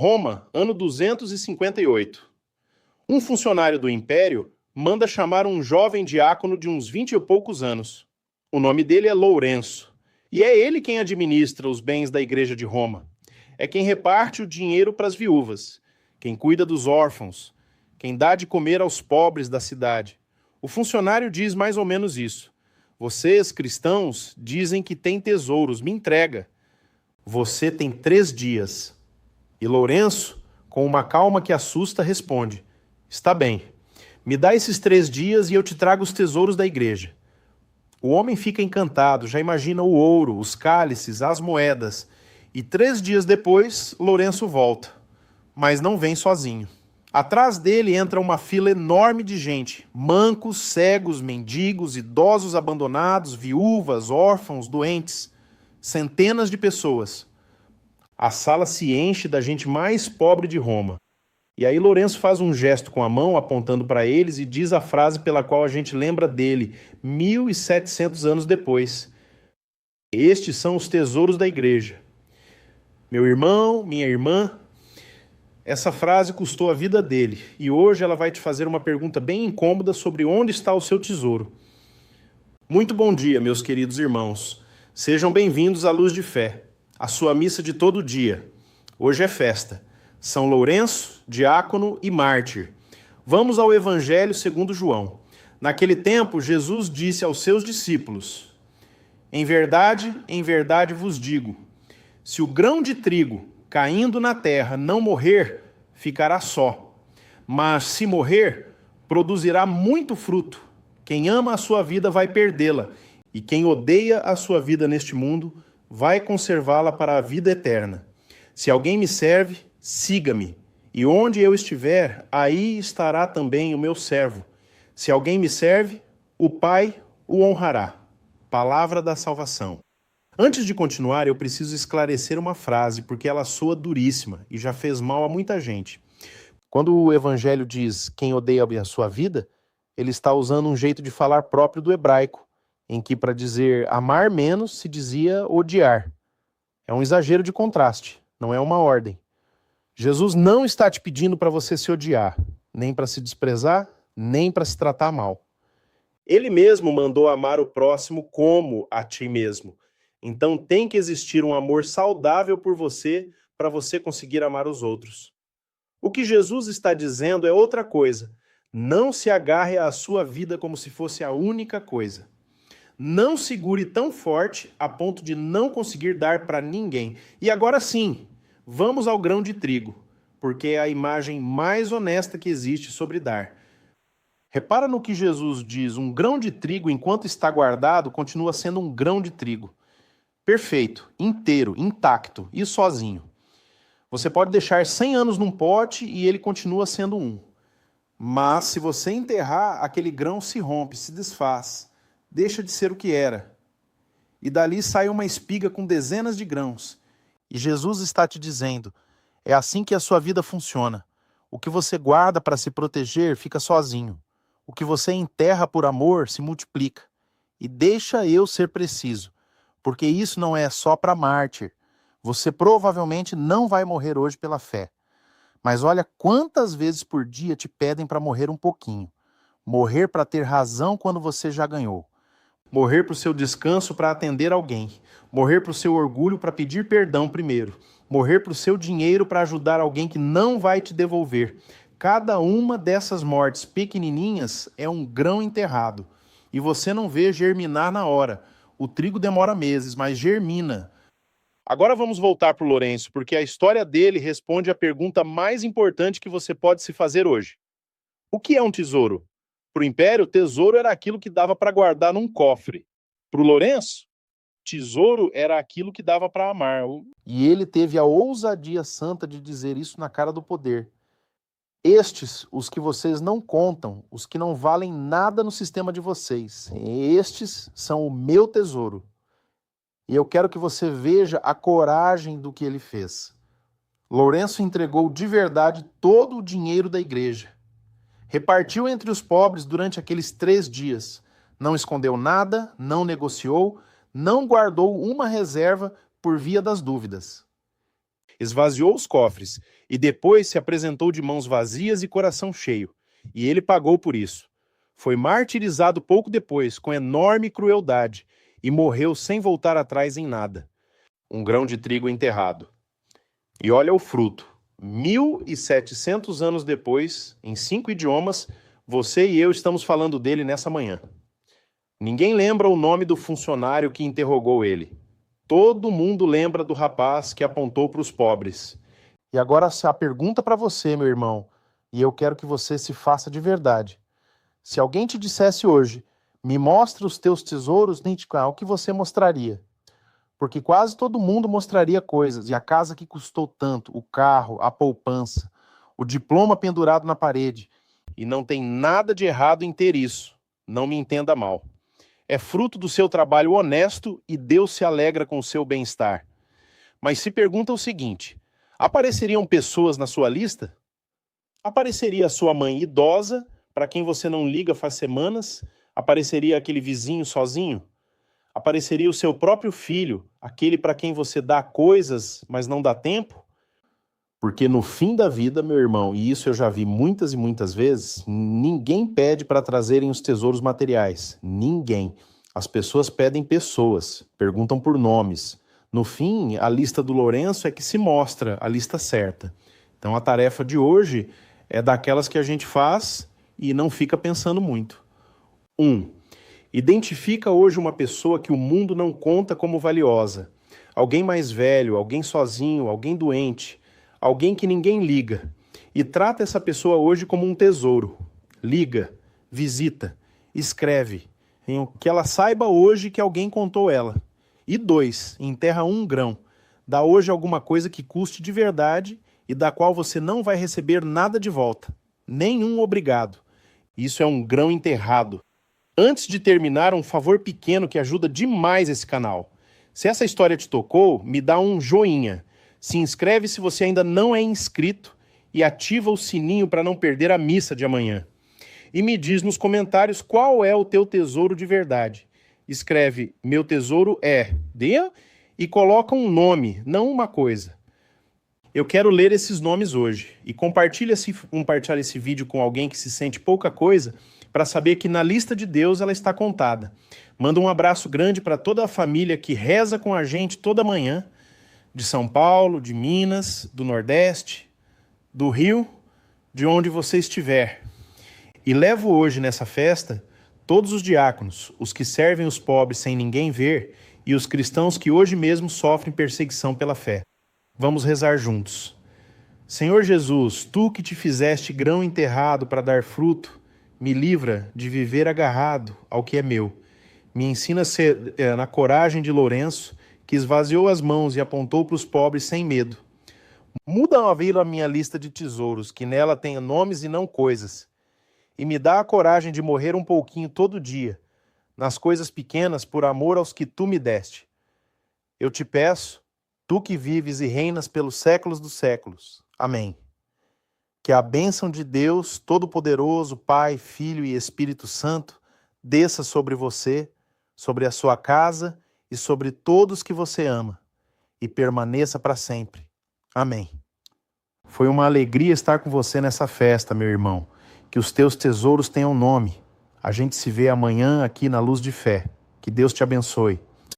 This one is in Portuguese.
Roma, ano 258. Um funcionário do Império manda chamar um jovem diácono de uns 20 e poucos anos. O nome dele é Lourenço, e é ele quem administra os bens da Igreja de Roma. É quem reparte o dinheiro para as viúvas, quem cuida dos órfãos, quem dá de comer aos pobres da cidade. O funcionário diz mais ou menos isso. Vocês, cristãos, dizem que tem tesouros, me entrega. Você tem 3 dias. E Lourenço, com uma calma que assusta, responde: está bem, me dá esses 3 dias e eu te trago os tesouros da igreja. O homem fica encantado, já imagina o ouro, os cálices, as moedas. E 3 dias depois, Lourenço volta, mas não vem sozinho. Atrás dele entra uma fila enorme de gente, mancos, cegos, mendigos, idosos abandonados, viúvas, órfãos, doentes. Centenas de pessoas. A sala se enche da gente mais pobre de Roma. E aí Lourenço faz um gesto com a mão, apontando para eles, e diz a frase pela qual a gente lembra dele, 1700 anos depois. Estes são os tesouros da igreja. Meu irmão, minha irmã, essa frase custou a vida dele, e hoje ela vai te fazer uma pergunta bem incômoda sobre onde está o seu tesouro. Muito bom dia, meus queridos irmãos. Sejam bem-vindos à Luz de Fé, a sua missa de todo dia. Hoje é festa. São Lourenço, diácono e mártir. Vamos ao Evangelho segundo João. Naquele tempo, Jesus disse aos seus discípulos: em verdade vos digo, se o grão de trigo caindo na terra não morrer, ficará só. Mas se morrer, produzirá muito fruto. Quem ama a sua vida vai perdê-la, e quem odeia a sua vida neste mundo vai conservá-la para a vida eterna. Se alguém me serve, siga-me, e onde eu estiver, aí estará também o meu servo. Se alguém me serve, o Pai o honrará. Palavra da salvação. Antes de continuar, eu preciso esclarecer uma frase, porque ela soa duríssima e já fez mal a muita gente. Quando o Evangelho diz quem odeia a sua vida, ele está usando um jeito de falar próprio do hebraico, em que para dizer amar menos se dizia odiar. É um exagero de contraste, não é uma ordem. Jesus não está te pedindo para você se odiar, nem para se desprezar, nem para se tratar mal. Ele mesmo mandou amar o próximo como a ti mesmo. Então tem que existir um amor saudável por você para você conseguir amar os outros. O que Jesus está dizendo é outra coisa. Não se agarre à sua vida como se fosse a única coisa. Não segure tão forte a ponto de não conseguir dar para ninguém. E agora sim, vamos ao grão de trigo, porque é a imagem mais honesta que existe sobre dar. Repara no que Jesus diz: um grão de trigo, enquanto está guardado, continua sendo um grão de trigo. Perfeito, inteiro, intacto e sozinho. Você pode deixar 100 anos num pote e ele continua sendo um. Mas se você enterrar, aquele grão se rompe, se desfaz, deixa de ser o que era. E dali sai uma espiga com dezenas de grãos. E Jesus está te dizendo: é assim que a sua vida funciona. O que você guarda para se proteger fica sozinho. O que você enterra por amor se multiplica. E deixa eu ser preciso, porque isso não é só para mártir. Você provavelmente não vai morrer hoje pela fé. Mas olha quantas vezes por dia te pedem para morrer um pouquinho. Morrer para ter razão quando você já ganhou. Morrer para o seu descanso para atender alguém. Morrer para o seu orgulho para pedir perdão primeiro. Morrer para o seu dinheiro para ajudar alguém que não vai te devolver. Cada uma dessas mortes pequenininhas é um grão enterrado. E você não vê germinar na hora. O trigo demora meses, mas germina. Agora vamos voltar para o Lourenço, porque a história dele responde à pergunta mais importante que você pode se fazer hoje. O que é um tesouro? Para o Império, tesouro era aquilo que dava para guardar num cofre. Para o Lourenço, tesouro era aquilo que dava para amar. E ele teve a ousadia santa de dizer isso na cara do poder. Estes, os que vocês não contam, os que não valem nada no sistema de vocês, estes são o meu tesouro. E eu quero que você veja a coragem do que ele fez. Lourenço entregou de verdade todo o dinheiro da igreja. Repartiu entre os pobres durante aqueles 3 dias. Não escondeu nada, não negociou, não guardou uma reserva por via das dúvidas. Esvaziou os cofres e depois se apresentou de mãos vazias e coração cheio, e ele pagou por isso. Foi martirizado pouco depois, com enorme crueldade, e morreu sem voltar atrás em nada. Um grão de trigo enterrado. E olha o fruto. 1.700 anos depois, em 5 idiomas, você e eu estamos falando dele nessa manhã. Ninguém lembra o nome do funcionário que interrogou ele. Todo mundo lembra do rapaz que apontou para os pobres. E agora a pergunta para você, meu irmão, e eu quero que você se faça de verdade. Se alguém te dissesse hoje, me mostra os teus tesouros, o que você mostraria? Porque quase todo mundo mostraria coisas, e a casa que custou tanto, o carro, a poupança, o diploma pendurado na parede. E não tem nada de errado em ter isso, não me entenda mal. É fruto do seu trabalho honesto e Deus se alegra com o seu bem-estar. Mas se pergunta o seguinte, apareceriam pessoas na sua lista? Apareceria a sua mãe idosa, para quem você não liga faz semanas? Apareceria aquele vizinho sozinho? Apareceria o seu próprio filho, aquele para quem você dá coisas, mas não dá tempo? Porque no fim da vida, meu irmão, e isso eu já vi muitas e muitas vezes, ninguém pede para trazerem os tesouros materiais. Ninguém. As pessoas pedem pessoas, perguntam por nomes. No fim, a lista do Lourenço é que se mostra a lista certa. Então a tarefa de hoje é daquelas que a gente faz e não fica pensando muito. 1. Identifica hoje uma pessoa que o mundo não conta como valiosa. Alguém mais velho, alguém sozinho, alguém doente, alguém que ninguém liga. E trata essa pessoa hoje como um tesouro. Liga, visita, escreve. Que ela saiba hoje que alguém contou ela. E 2, enterra 1 grão. Dá hoje alguma coisa que custe de verdade e da qual você não vai receber nada de volta. Nenhum obrigado. Isso é um grão enterrado. Antes de terminar, um favor pequeno que ajuda demais esse canal. Se essa história te tocou, me dá um joinha. Se inscreve se você ainda não é inscrito e ativa o sininho para não perder a missa de amanhã. E me diz nos comentários qual é o teu tesouro de verdade. Escreve, meu tesouro é, e coloca um nome, não uma coisa. Eu quero ler esses nomes hoje. E compartilha esse vídeo com alguém que se sente pouca coisa, para saber que na lista de Deus ela está contada. Manda um abraço grande para toda a família que reza com a gente toda manhã, de São Paulo, de Minas, do Nordeste, do Rio, de onde você estiver. E levo hoje nessa festa todos os diáconos, os que servem os pobres sem ninguém ver e os cristãos que hoje mesmo sofrem perseguição pela fé. Vamos rezar juntos. Senhor Jesus, tu que te fizeste grão enterrado para dar fruto, me livra de viver agarrado ao que é meu. Me ensina a ser na coragem de Lourenço, que esvaziou as mãos e apontou para os pobres sem medo. Muda a minha lista de tesouros, que nela tenha nomes e não coisas. E me dá a coragem de morrer um pouquinho todo dia, nas coisas pequenas, por amor aos que tu me deste. Eu te peço, tu que vives e reinas pelos séculos dos séculos. Amém. Que a bênção de Deus Todo-Poderoso, Pai, Filho e Espírito Santo, desça sobre você, sobre a sua casa e sobre todos que você ama, e permaneça para sempre. Amém. Foi uma alegria estar com você nessa festa, meu irmão. Que os teus tesouros tenham nome. A gente se vê amanhã aqui na Luz de Fé. Que Deus te abençoe.